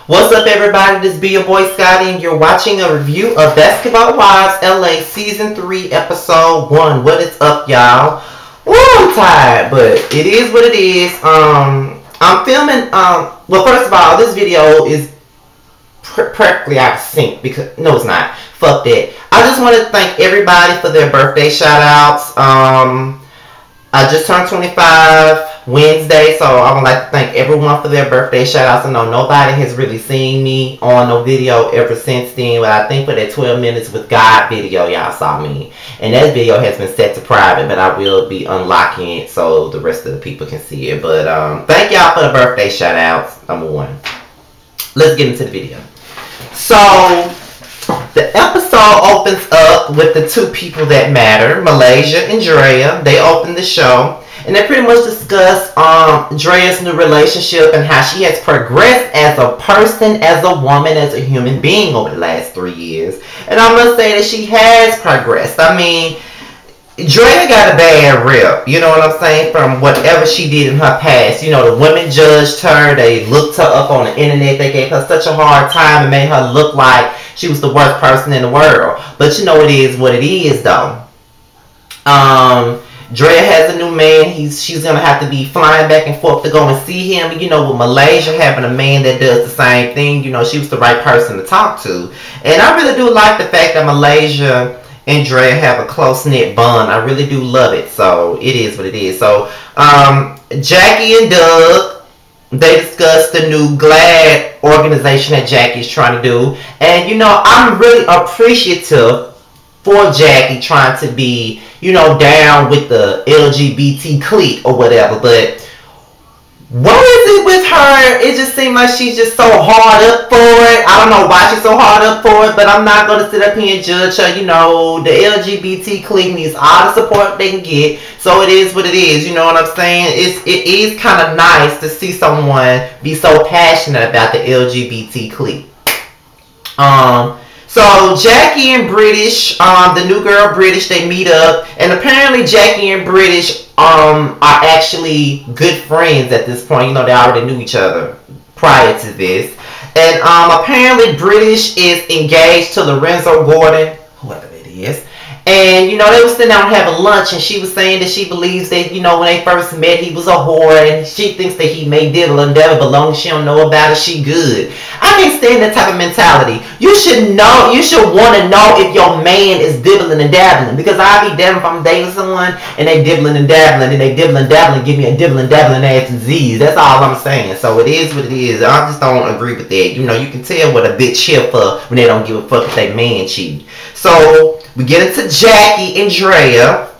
What's up, everybody? This be your boy Scotty, and you're watching a review of Basketball Wives LA Season 3, Episode 1. What is up, y'all? Woo, I'm tired, but it is what it is. I'm filming, well, first of all, this video is practically out of sync because, no, it's not. Fuck that. I just want to thank everybody for their birthday shout-outs. I just turned 25 Wednesday, so I would like to thank everyone for their birthday shout-outs. I know nobody has really seen me on no video ever since then, but I think for that 12 minutes with God video, y'all saw me. And that video has been set to private, but I will be unlocking it so the rest of the people can see it. But thank y'all for the birthday shout-outs, number one. Let's get into the video. So, the episode opens up with the two people that matter, Malaysia and Drea. They open the show, and they pretty much discuss Drea's new relationship and how she has progressed as a person, as a woman, as a human being over the last 3 years. And I must say that she has progressed. I mean, Drea got a bad rep, you know what I'm saying, from whatever she did in her past. You know, the women judged her, they looked her up on the internet, they gave her such a hard time and made her look like she was the worst person in the world. But you know, it is what it is, though. Drea has a new man. She's going to have to be flying back and forth to go and see him. You know, with Malaysia having a man that does the same thing, you know, she was the right person to talk to. And I really do like the fact that Malaysia and Drea have a close-knit bond. I really do love it. So, it is what it is. So, Jackie and Doug, they discussed the new GLAAD organization that Jackie is trying to do. And, you know, I'm really appreciative for Jackie trying to be, you know, down with the LGBT clique or whatever. But what is it with her? It just seems like she's just so hard up for it. I don't know why she's so hard up for it, but I'm not going to sit up here and judge her. You know, the LGBT clique needs all the support they can get. So it is what it is. You know what I'm saying? It is kind of nice to see someone be so passionate about the LGBT clique. So Jackie and British, the new girl British, they meet up, and apparently Jackie and British are actually good friends at this point. You know, they already knew each other prior to this. And apparently British is engaged to Lorenzo Gordon, whoever it is. And, you know, they were sitting down having lunch, and she was saying that she believes that, you know, when they first met, he was a whore, and she thinks that he may dibble and dabble, but long as she don't know about it, she good. I can't stand that type of mentality. You should know, you should want to know if your man is dibbling and dabbling, because I be damned if I'm dating someone, and they dibbling and dabbling, and they dibbling and dabbling, give me a dibbling and dabbling ass disease. That's all I'm saying. So it is what it is. I just don't agree with that. You know, you can tell what a bitch here for when they don't give a fuck if they man cheat. So we get into Jackie and Drea,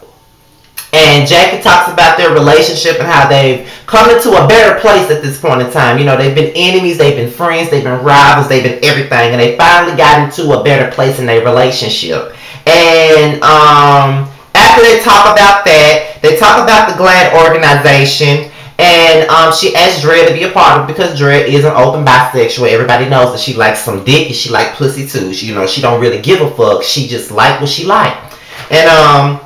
and Jackie talks about their relationship and how they've come into a better place at this point in time. You know, they've been enemies, they've been friends, they've been rivals, they've been everything, and they finally got into a better place in their relationship. And after they talk about that, they talk about the GLAAD organization. And she asked Drea to be a part of it because Drea is an open bisexual. Everybody knows that she likes some dick and she likes pussy too. She, you know, she don't really give a fuck. She just like what she like. And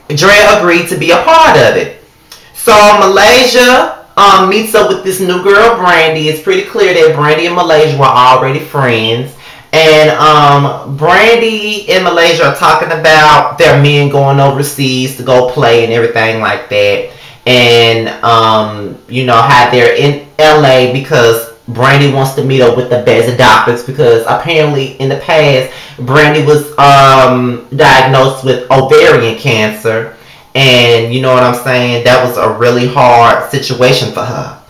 Drea agreed to be a part of it. So Malaysia meets up with this new girl, Brandy. It's pretty clear that Brandy and Malaysia were already friends. And Brandy and Malaysia are talking about their men going overseas to go play and everything like that. And, you know, how they're in LA because Brandy wants to meet up with the best doctors, because apparently in the past, Brandy was diagnosed with ovarian cancer. And, you know what I'm saying, that was a really hard situation for her.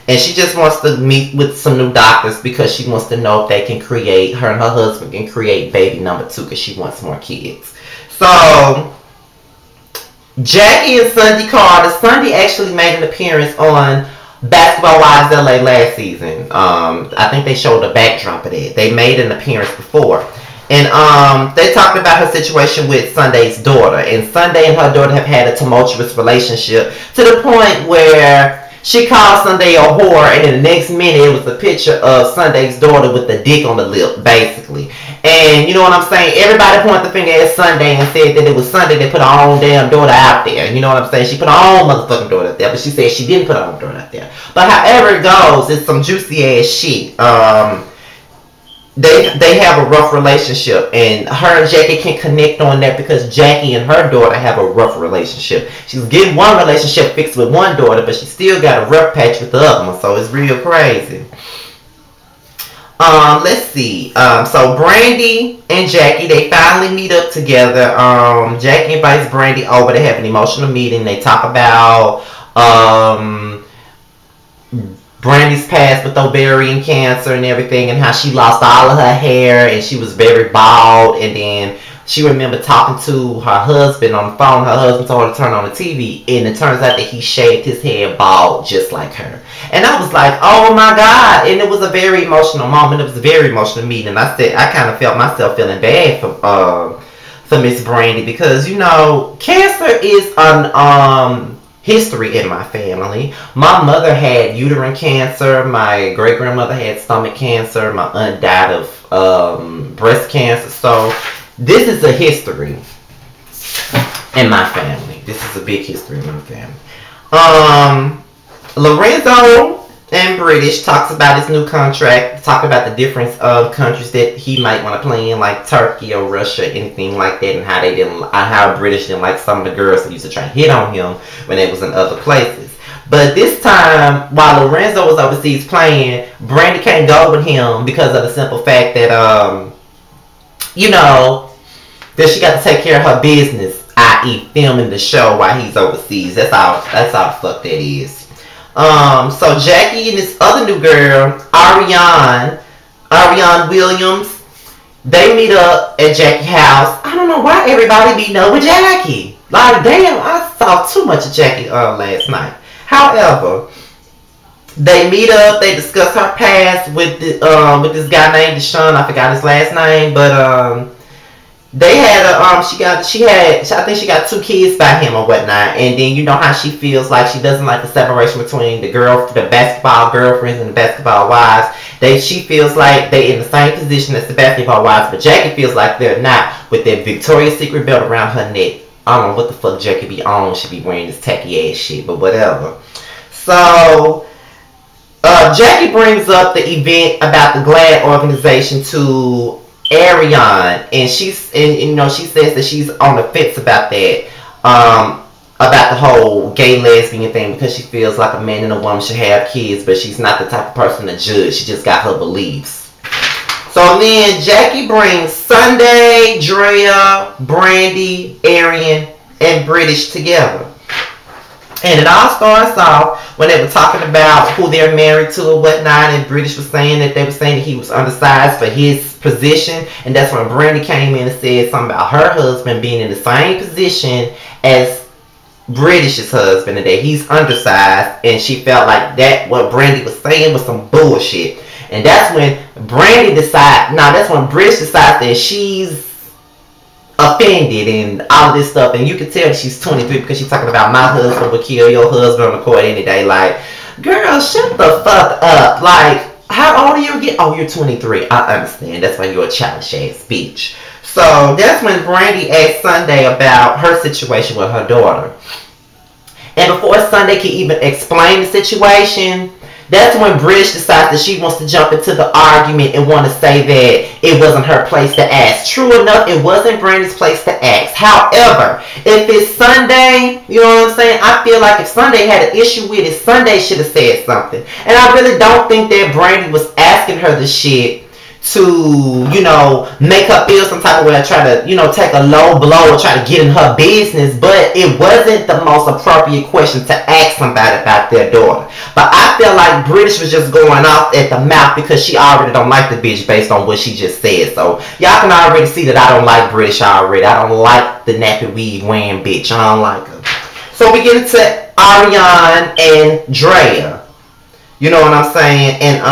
And she just wants to meet with some new doctors because she wants to know if they can create, her and her husband can create baby number 2 because she wants more kids. So Jackie and Sunday Carter. Sunday actually made an appearance on Basketball Wives LA last season. I think they showed a backdrop of it. They made an appearance before. And they talked about her situation with Sunday's daughter. And Sunday and her daughter have had a tumultuous relationship to the point where She called Sunday a whore, and then the next minute it was a picture of Sunday's daughter with the dick on the lip, basically. And you know what I'm saying? Everybody pointed the finger at Sunday and said that it was Sunday that put her own damn daughter out there. You know what I'm saying? She put her own motherfucking daughter out there, but she said she didn't put her own daughter out there. But however it goes, it's some juicy ass shit. They have a rough relationship, and her and Jackie can connect on that because Jackie and her daughter have a rough relationship. She's getting one relationship fixed with one daughter, but she still got a rough patch with the other one, so it's real crazy. Let's see. So Brandy and Jackie, they finally meet up together. Jackie invites Brandy over to have an emotional meeting. They talk about Brandy's past with ovarian cancer and everything, and how she lost all of her hair and she was very bald. And then she remembered talking to her husband on the phone. Her husband told her to turn on the TV, and it turns out that he shaved his head bald just like her. And I was like, oh my God. And it was a very emotional moment. It was a very emotional meeting. I said, I kind of felt myself feeling bad for Miss Brandy, because, you know, cancer is an history in my family. My mother had uterine cancer. My great grandmother had stomach cancer. My aunt died of breast cancer. So this is a history in my family. This is a big history in my family. Lorenzo and British talks about his new contract, talk about the difference of countries that he might want to play in, like Turkey or Russia, anything like that, and how British didn't like some of the girls that used to try to hit on him when they was in other places. But this time, while Lorenzo was overseas playing, Brandy can't go with him because of the simple fact that you know, that she got to take care of her business, i.e. filming the show while he's overseas. That's how the fuck that is. So Jackie and this other new girl, Ariane Williams, they meet up at Jackie's house. I don't know why everybody meeting up with Jackie. Like, damn, I saw too much of Jackie last night. However, they meet up, they discuss her past with this guy named Deshaun. I forgot his last name, but they had I think she got 2 kids by him or whatnot. And then you know how she feels like she doesn't like the separation between the basketball girlfriends and the basketball wives. She feels like they in the same position as the basketball wives, but Jackie feels like they're not, with that Victoria's Secret belt around her neck. I don't know what the fuck Jackie be on. She be wearing this tacky ass shit, but whatever. So Jackie brings up the event about the GLAAD organization to Ariane, and she says that she's on the fence about that, about the whole gay lesbian thing, because she feels like a man and a woman should have kids, but she's not the type of person to judge. She just got her beliefs. So then Jackie brings Sunday, Drea, Brandy, Ariane, and British together. And it all starts off when they were talking about who they're married to and whatnot, and British was saying that he was undersized for his position, and that's when Brandy came in and said something about her husband being in the same position as British's husband, and that he's undersized, and she felt like that what Brandy was saying was some bullshit. And that's when British decides that she's offended and all of this stuff, and you can tell she's 23 because she's talking about my husband would kill your husband on the court any day. Like, girl, shut the fuck up. Like, how old are you again? Oh, you're 23. I understand. That's why you're a childish ass bitch. So that's when Brandy asked Sunday about her situation with her daughter. And before Sunday can even explain the situation, that's when British decides that she wants to jump into the argument and want to say that it wasn't her place to ask. True enough, it wasn't Brandy's place to ask. However, if it's Sunday, you know what I'm saying? I feel like if Sunday had an issue with it, Sunday should have said something. And I really don't think that Brandy was asking her the shit to, you know, make her feel some type of way, or try to, you know, take a low blow or try to get in her business. But it wasn't the most appropriate question to ask somebody about their daughter. But I feel like British was just going off at the mouth because she already don't like the bitch based on what she just said. So y'all can already see that I don't like British already. I don't like the nappy wig wearing bitch. I don't like her. So we get into Ariane and Drea. You know what I'm saying? And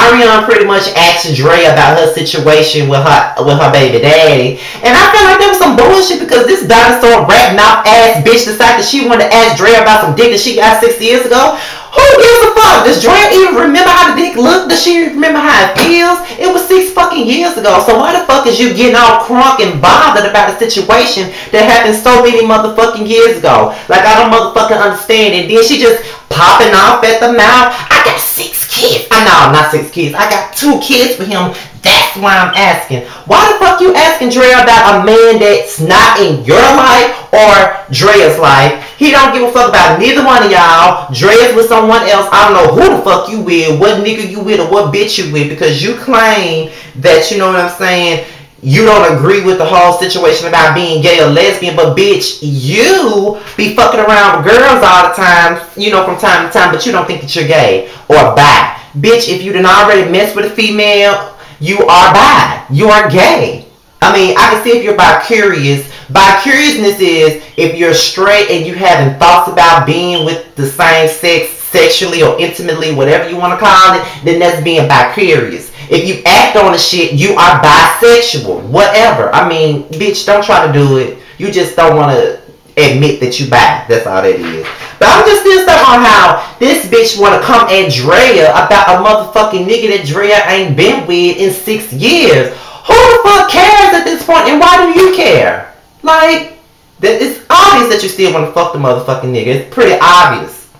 Ariana pretty much asked Dre about her situation with her baby daddy, and I feel like there was some bullshit because this dinosaur rat mouth ass bitch decided she wanted to ask Dre about some dick that she got 6 years ago. Who gives a fuck? Does Dre even remember how the dick looked? Does she remember how it feels? It was 6 fucking years ago. So why the fuck is you getting all crunk and bothered about a situation that happened so many motherfucking years ago? Like, I don't motherfucking understand. And then she just popping off at the mouth. I got 6 kids. I know, not 6 kids. I got 2 kids with him. That's why I'm asking. Why the fuck you asking Dre about a man that's not in your life or Dre's life? He don't give a fuck about neither one of y'all. Dre's with someone else. I don't know who the fuck you with, what nigga you with, or what bitch you with, because you claim that, you know what I'm saying, you don't agree with the whole situation about being gay or lesbian, but bitch, you be fucking around with girls all the time, you know, from time to time, but you don't think that you're gay or bi. Bitch, if you done already messed with a female, you are bi. You are gay. I mean, I can see if you're bi-curious. Bi-curiousness is if you're straight and you having thoughts about being with the same sex sexually or intimately, whatever you want to call it, then that's being bi-curious. If you act on the shit, you are bisexual. Whatever. I mean, bitch, don't try to do it. You just don't want to admit that you bi. That's all that is. But I'm just still stuck on how this bitch want to come at Drea about a motherfucking nigga that Drea ain't been with in 6 years. Who the fuck cares at this point, and why do you care? Like, it's obvious that you still want to fuck the motherfucking nigga. It's pretty obvious.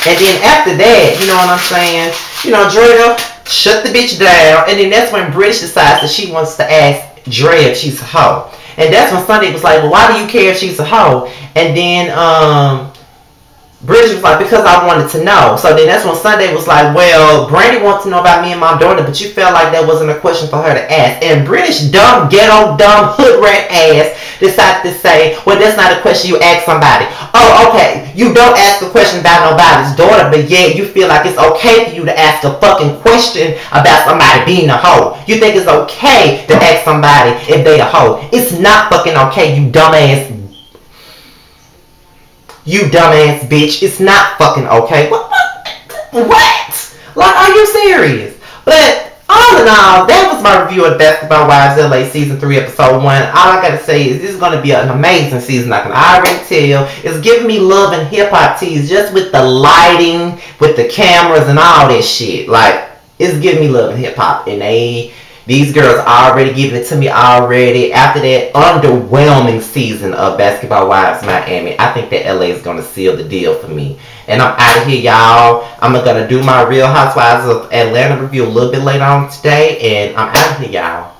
And then after that, you know what I'm saying? You know, Drea shut the bitch down, and then that's when British decides that she wants to ask Drea if she's a hoe. And that's when Sunday was like, well, why do you care if she's a hoe? And then, Bridget was like, because I wanted to know. So then that's when Sunday was like, well, Brandy wants to know about me and my daughter, but you felt like that wasn't a question for her to ask. And British dumb, ghetto, dumb, hood rat ass decided to say, well, that's not a question you ask somebody. Oh, okay, you don't ask a question about nobody's daughter, but yet you feel like it's okay for you to ask a fucking question about somebody being a hoe. You think it's okay to ask somebody if they a hoe. It's not fucking okay, you dumbass. You dumbass bitch. It's not fucking okay. What? Like, are you serious? But all in all, that was my review of Basketball Wives LA Season 3, Episode 1. All I gotta say is this is gonna be an amazing season. I can already tell. It's giving me love and hip-hop teas just with the lighting, with the cameras and all that shit. Like, it's giving me love and hip-hop. And these girls already giving it to me already. After that underwhelming season of Basketball Wives Miami, I think that LA is going to seal the deal for me. And I'm out of here, y'all. I'm going to do my Real Housewives of Atlanta review a little bit later on today. And I'm out of here, y'all.